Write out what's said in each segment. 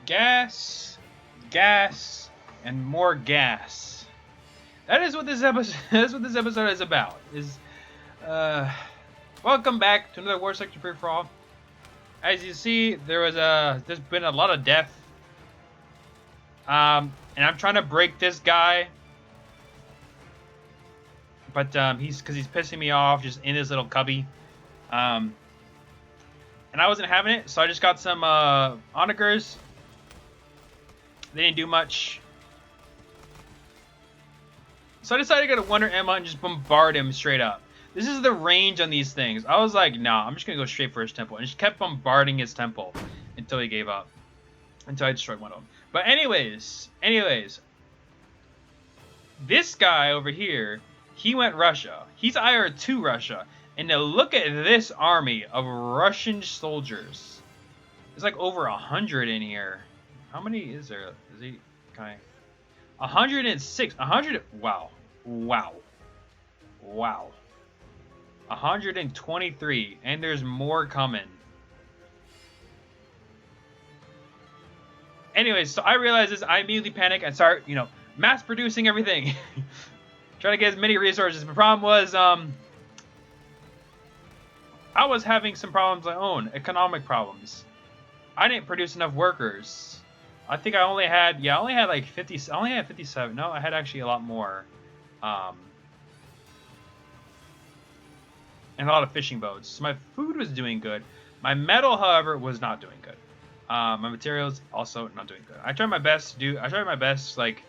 Gas, gas, and more gas. That is what this episode. That's what this episode is about. Welcome back to another War Sector Free for All. As you see, there's been a lot of death. And I'm trying to break this guy, but he's pissing me off just in his little cubby. And I wasn't having it, so I just got some onagers. They didn't do much. So I decided to go to Wonder Emma and just bombard him straight up. This is the range on these things. I was like, nah, I'm just going to go straight for his temple. And just kept bombarding his temple until he gave up. Until I destroyed one of them. But anyways. This guy over here, he went Russia. He's IR2 Russia. And now look at this army of Russian soldiers. There's like over 100 in here. How many is there? Is he kind of 106? 100. Wow. 123, and there's more coming. Anyways, so I realized this. I immediately panic and start, mass producing everything, trying to get as many resources. The problem was, I was having some problems of my own, economic problems. I didn't produce enough workers. I think I only had like 50. I only had 57. No, I had actually a lot more. And a lot of fishing boats. So my food was doing good. My metal, however, was not doing good. My materials also not doing good. I tried my best like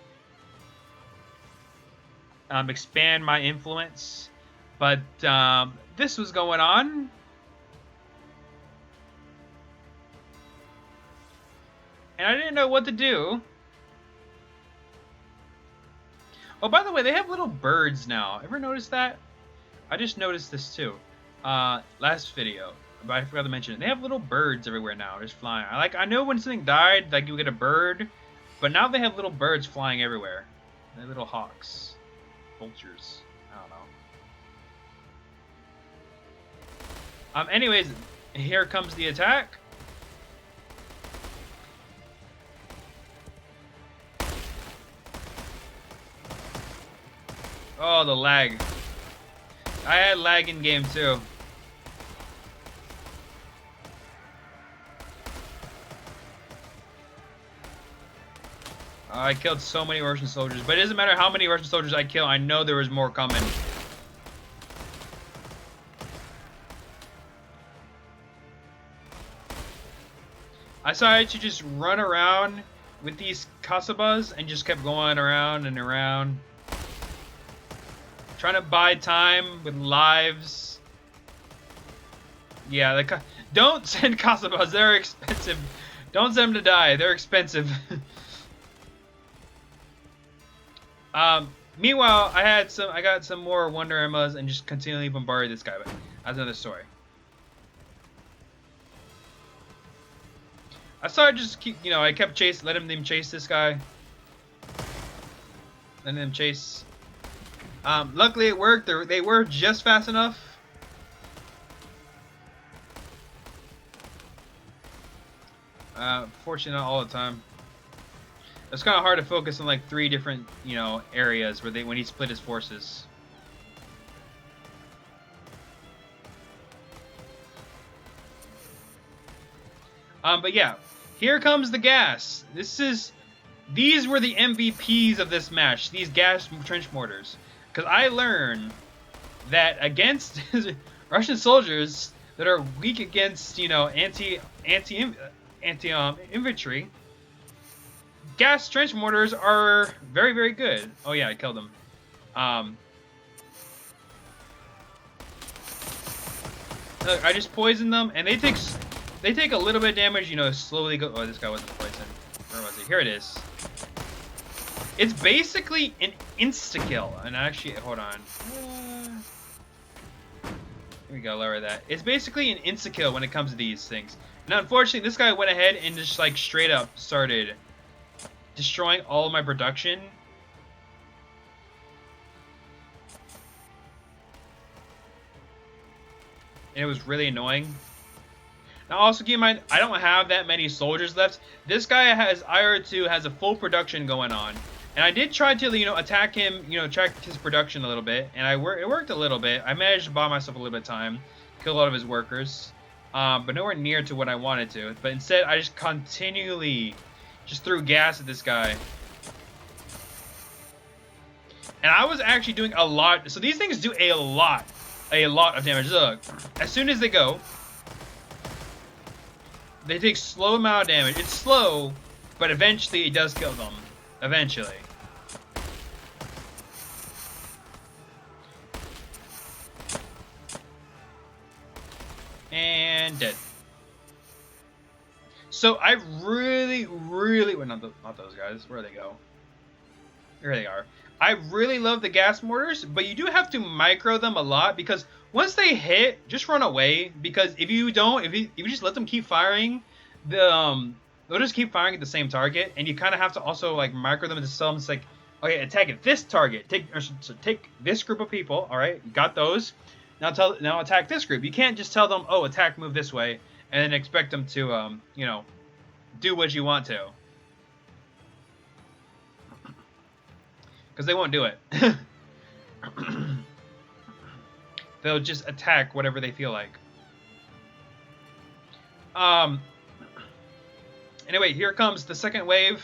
expand my influence, but this was going on. And I didn't know what to do. Oh, by the way, they have little birds now. Ever notice that? I just noticed this too. Last video, but I forgot to mention it. They have little birds everywhere now, just flying. I know when something died, like you would get a bird, but now they have little birds flying everywhere. They're little hawks, vultures. I don't know. Anyways, here comes the attack. Oh, the lag. I had lag in game too. I killed so many Russian soldiers, but it doesn't matter how many Russian soldiers I kill, I know there was more coming. I decided to just run around with these Kasabas and just kept going around and around. Trying to buy time with lives. Yeah, don't send Kasabas. They're expensive. Don't send them to die. They're expensive. Meanwhile, I got some more Wonder Emmas and just continually bombarded this guy. But that's another story. I started just I kept letting them chase this guy. Letting them chase. Luckily it worked. They were just fast enough. Fortunately, not all the time. It's kind of hard to focus on like 3 different, areas when he split his forces. But yeah, here comes the gas. These were the MVPs of this match. These gas trench mortars. Because I learned that against Russian soldiers that are weak against, infantry, gas trench mortars are very, very good. Oh yeah, I killed them. Look, I just poisoned them, and they take a little bit of damage. Slowly go. Oh, this guy wasn't poisoned. Where was he? Here it is. It's basically an insta-kill. And actually, hold on. Here we go, lower that. It's basically an insta-kill when it comes to these things. Now, unfortunately, this guy went ahead and just, like, straight up started destroying all of my production. and it was really annoying. Now, also keep in mind, I don't have that many soldiers left. This guy has IR2 has a full production going on, and I did try to, you know, attack him, you know, track his production a little bit, and it worked a little bit. I managed to buy myself a little bit of time, kill a lot of his workers, but nowhere near to what I wanted to. But instead, I just continually just threw gas at this guy. And I was actually doing a lot. So these things do a lot of damage. Look, as soon as they go, they take slow amount of damage. It's slow, but eventually it does kill them. Eventually. And dead. So I really, well, not those guys. Where do they go? Here they are. I really love the gas mortars, but you do have to micro them a lot, because once they hit, just run away. Because if you don't, if you just let them keep firing, they'll just keep firing at the same target, and you kind of have to also like micro them into some. It's like, okay, attack at this target. Take this group of people. All right, you got those. Now attack this group. You can't just tell them, oh, attack, move this way, and then expect them to you know, do what you want to. Because they won't do it. They'll just attack whatever they feel like. Anyway, here comes the second wave.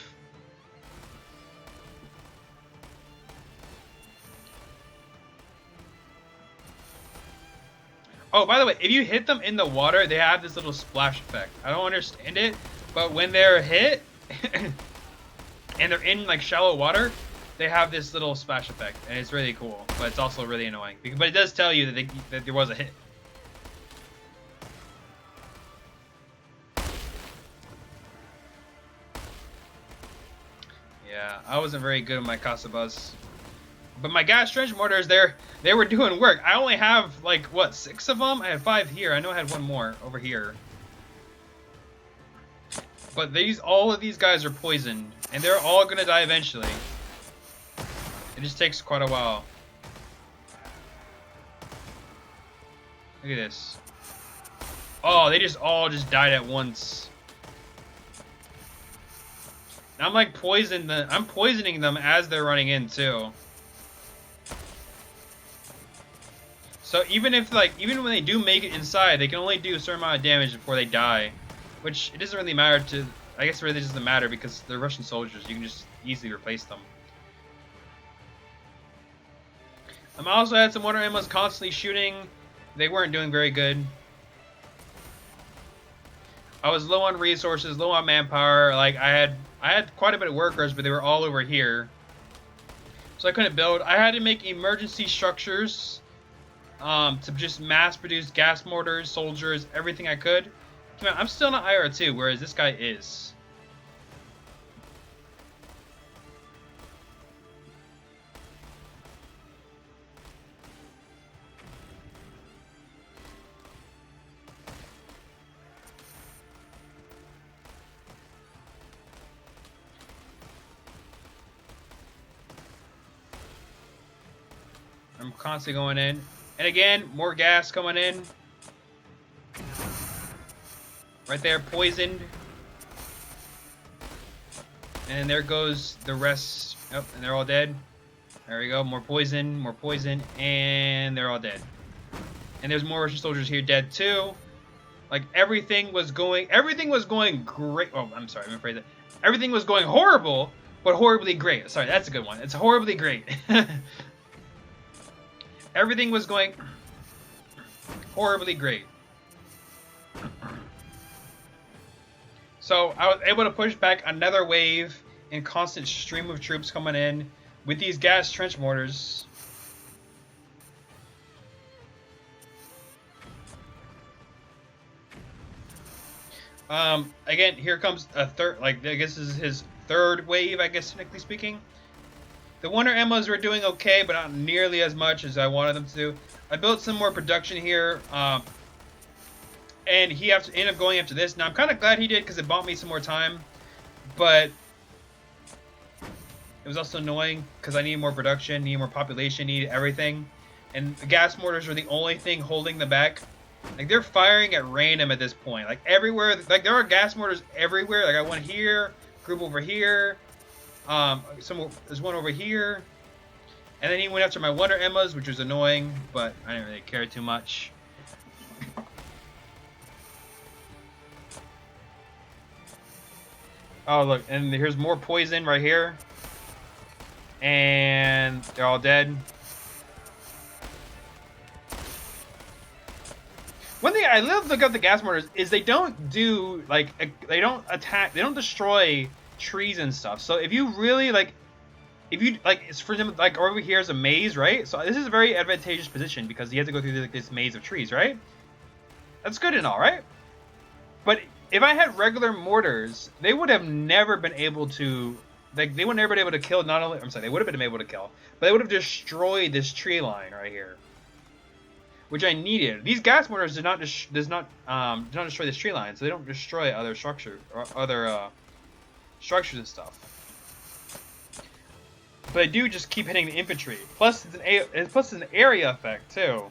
Oh, by the way, if you hit them in the water, they have this little splash effect. I don't understand it, but when they're hit and they're in like shallow water, they have this little splash effect, and it's really cool, but it's also really annoying. But it does tell you that there was a hit. Yeah, I wasn't very good with my Casabas. But my gas trench mortars, they were doing work. I only have, like, what, 6 of them? I had 5 here. I know I had 1 more over here. But all of these guys are poisoned, and they're all gonna die eventually. It just takes quite a while. Look at this. Oh, they just all just died at once. Now I'm like I'm poisoning them as they're running in too. So even when they do make it inside, they can only do a certain amount of damage before they die. Which it doesn't really matter to, I guess it really doesn't matter because they're Russian soldiers. You can just easily replace them. I also had some water emos constantly shooting. They weren't doing very good. I was low on resources, low on manpower. Like I had quite a bit of workers, but they were all over here. So I couldn't build. I had to make emergency structures to just mass produce gas mortars, soldiers, everything I could. I'm still not IR2, whereas this guy is. I'm constantly going in. And again, more gas coming in. Right there, poisoned. And there goes the rest. Oh, and they're all dead. There we go, more poison, and they're all dead. And there's more Russian soldiers here dead too. Like everything was going great. Oh, I'm sorry, I'm afraid that everything was going horrible, but horribly great. Sorry, that's a good one. It's horribly great. Everything was going horribly great. So I was able to push back another wave in constant stream of troops coming in with these gas trench mortars. Again, here comes a third, like, I guess this is his third wave, I guess, technically speaking. The Wonder Emmos were doing okay, but not nearly as much as I wanted them to do. I built some more production here, and he ended up going after this. Now, I'm kind of glad he did because it bought me some more time, but it was also annoying because I needed more production, needed more population, needed everything. And the gas mortars were the only thing holding them back. Like, they're firing at random at this point. Like, everywhere. Like, there are gas mortars everywhere. Like, I got one here, group over here. There's one over here. And then he went after my Wonder Emmas, which was annoying, but I didn't really care too much. Oh, look, and here's more poison right here. And they're all dead. One thing I love about the gas mortars is they don't do, like, they don't attack, they don't destroy trees and stuff. So if you really, like, if you, like, it's for example, like, over here is a maze, right? So this is a very advantageous position because you have to go through this maze of trees, right? That's good and all, right? But if I had regular mortars, they would have never been able to, like, they would never been able to kill, not only, I'm sorry, they would have been able to kill, but they would have destroyed this tree line right here, which I needed. These gas mortars do not destroy this tree line, so they don't destroy other structures and stuff. But I do just keep hitting the infantry. Plus, it's an area effect too,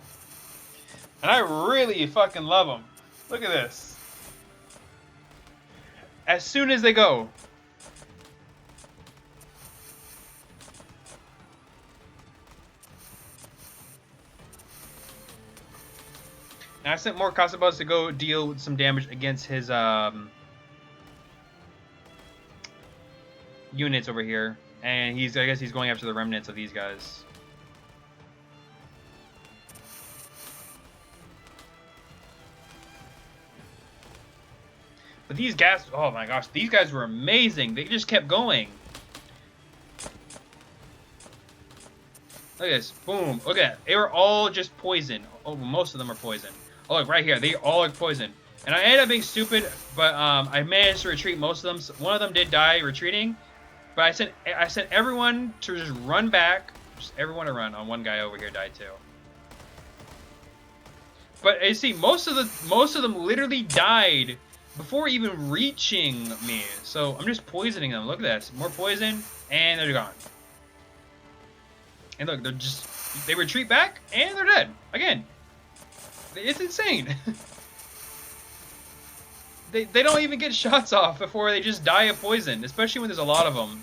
and I really fucking love them. Look at this. As soon as they go. Now I sent more Casabas to go deal with some damage against his units over here. And I guess he's going after the remnants of these guys. But these gas, oh my gosh, these guys were amazing. They just kept going. Look at this, boom, look at that. They were all just poison. Oh, most of them are poison. Oh, look, right here, they all are poison. And I ended up being stupid, but I managed to retreat most of them. So one of them did die retreating, but I sent everyone to just run back. Just everyone to run. On one guy over here died too. But you see, most of them literally died before even reaching me. So I'm just poisoning them. Look at this. More poison, and they're gone. And look, they retreat back, and they're dead. Again. It's insane. They don't even get shots off before they just die of poison, especially when there's a lot of them.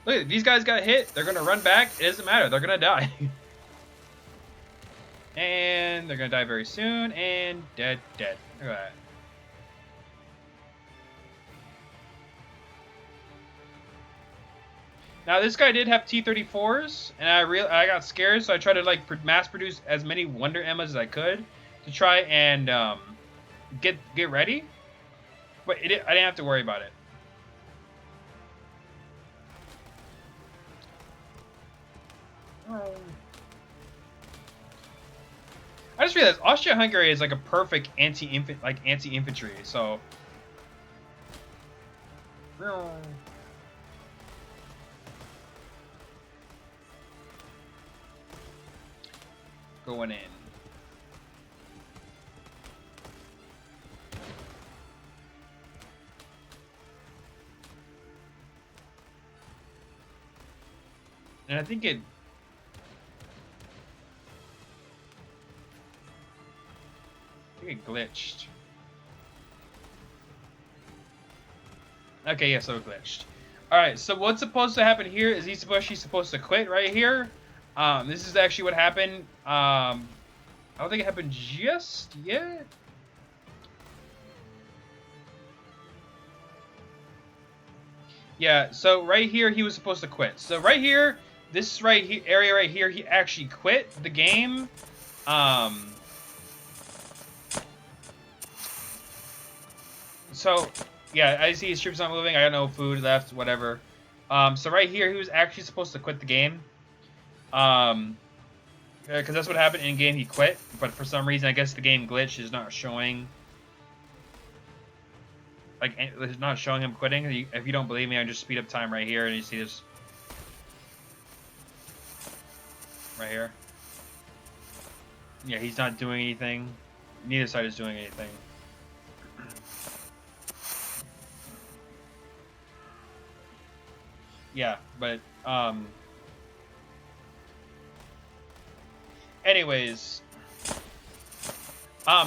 Look, these guys got hit. They're going to run back. It doesn't matter. They're going to die. And they're going to die very soon, and dead. Look at that. Now this guy did have T-34s, and I got scared, so I tried to like mass produce as many Wonder Emmas as I could to try and get ready. But I didn't have to worry about it. I just realized Austria-Hungary is like a perfect anti-infantry. So. Going in. And I think it glitched. Okay, yeah, so it glitched. Alright, so what's supposed to happen here is she's supposed to quit right here. This is actually what happened. I don't think it happened just yet. Yeah, so right here he was supposed to quit. So right here, this area right here, he actually quit the game. So yeah, I see his troops not moving. I got no food left, whatever. So right here, he was actually supposed to quit the game. Because that's what happened in game. He quit, but for some reason, I guess the game glitch is not showing. Like, it's not showing him quitting. If you don't believe me, I just speed up time right here, and you see this right here. Yeah, he's not doing anything. Neither side is doing anything. Yeah, but anyways,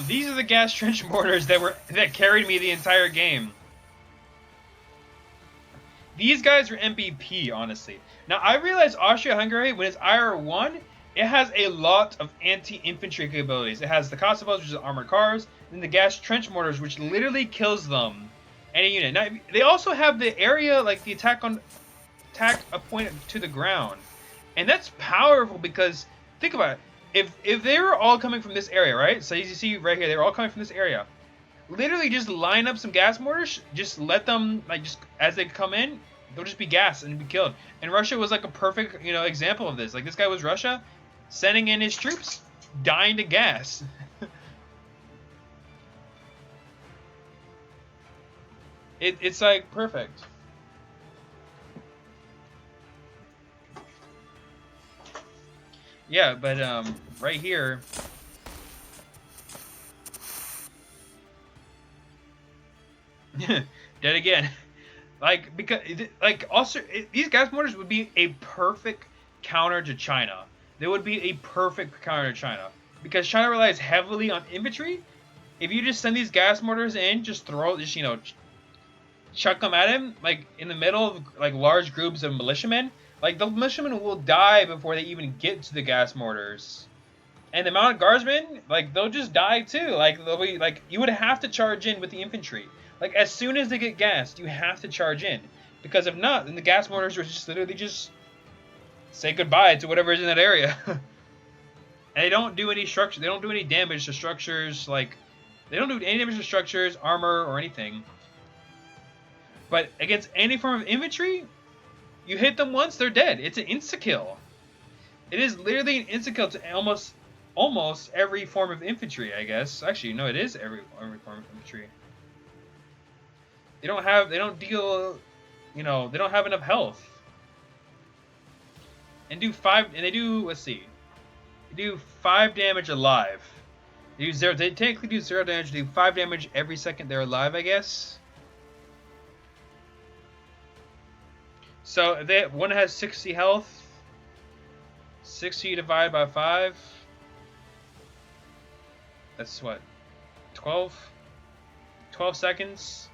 These are the gas trench mortars that carried me the entire game. These guys are MVP, honestly. Now, I realize Austria-Hungary, when it's IR1, it has a lot of anti-infantry capabilities. It has the Kossovos, which is armored cars, and the gas trench mortars, which literally kills them. Any unit. Now, they also have the area, like the attack pointed to the ground. And that's powerful because, think about it. If they were all coming from this area, right? So as you see right here, they're all coming from this area. Literally just line up some gas mortars, just let them, like, just as they come in, they'll just be gassed and be killed. And Russia was like a perfect, example of this. Like, this guy was Russia, sending in his troops, dying to gas. It's like perfect. Yeah, but right here. Dead again. Like, because also these gas mortars would be a perfect counter to China. They would be a perfect counter to China because China relies heavily on infantry. If you just send these gas mortars in, just chuck them at him, like in the middle of like large groups of militiamen, like the militiamen will die before they even get to the gas mortars. And the mounted guardsmen, like, they'll just die too. Like, they'll be like, you would have to charge in with the infantry. Like, as soon as they get gassed, you have to charge in. Because if not, then the gas mortars are just literally just say goodbye to whatever is in that area. And they don't do any structure. They don't do any damage to structures. Like, they don't do any damage to structures, armor, or anything. But against any form of infantry, you hit them once, they're dead. It's an insta-kill. It is literally an insta-kill to almost every form of infantry, I guess. Actually, no, it is every form of infantry. They don't have enough health. And let's see. They do 5 damage alive. They technically do 0 damage, do 5 damage every second they're alive, I guess. So if one has 60 health, 60 divided by 5. That's what? 12 seconds?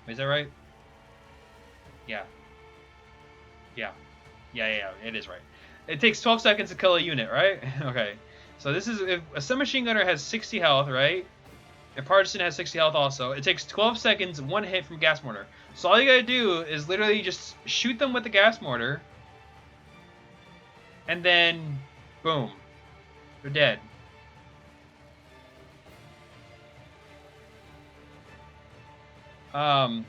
Is that right? Yeah. Yeah, it is right. It takes 12 seconds to kill a unit, right? Okay. So this is, if a submachine gunner has 60 health, right? If partisan has 60 health also, it takes 12 seconds, 1 hit from gas mortar. So all you gotta do is literally just shoot them with the gas mortar. And then, boom. They're dead. And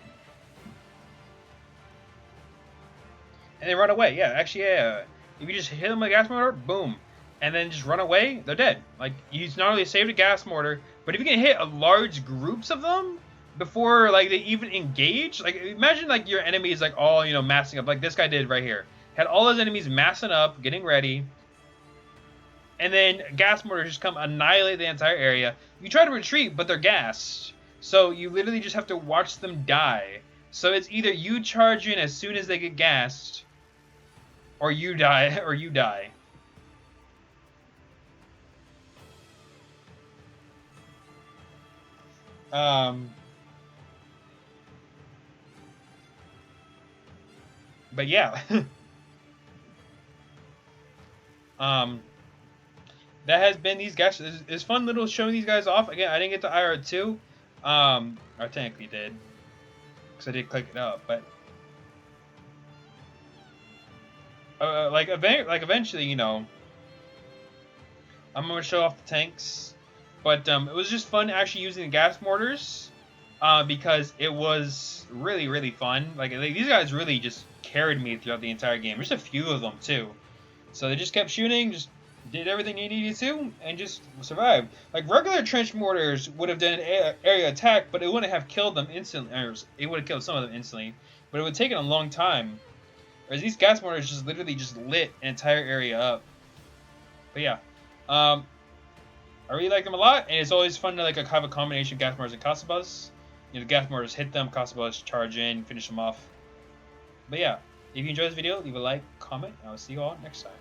they run away. Yeah, actually, yeah. If you just hit them with a gas mortar, boom. And then just run away, they're dead. Like, you not only saved a gas mortar, but if you can hit large groups of them before, like, they even engage, like, imagine, like, your enemies, like, all, massing up, like this guy did right here. Had all his enemies massing up, getting ready, and then gas mortars just come annihilate the entire area. You try to retreat, but they're gassed. So you literally just have to watch them die. So it's either you charge in as soon as they get gassed, or you die, or you die. But yeah. That has been these guys. It's fun little showing these guys off. Again, I didn't get to IR2. I technically did. Because I did click it up, but eventually, I'm gonna show off the tanks. But it was just fun actually using the gas mortars. Because it was really, really fun. Like, these guys really just carried me throughout the entire game. There's a few of them too. So they just kept shooting, just did everything they needed to, and just survived. Like, regular trench mortars would have done an area attack, but it wouldn't have killed them instantly. Or it would have killed some of them instantly, but it would have taken a long time. Whereas these gas mortars just literally just lit an entire area up. But yeah, I really like them a lot, and it's always fun to have a combination of gas mortars and Kossovos. The gas mortars hit them, Kossovos charge in, finish them off. But yeah, if you enjoyed this video, leave a like, comment, and I'll see you all next time.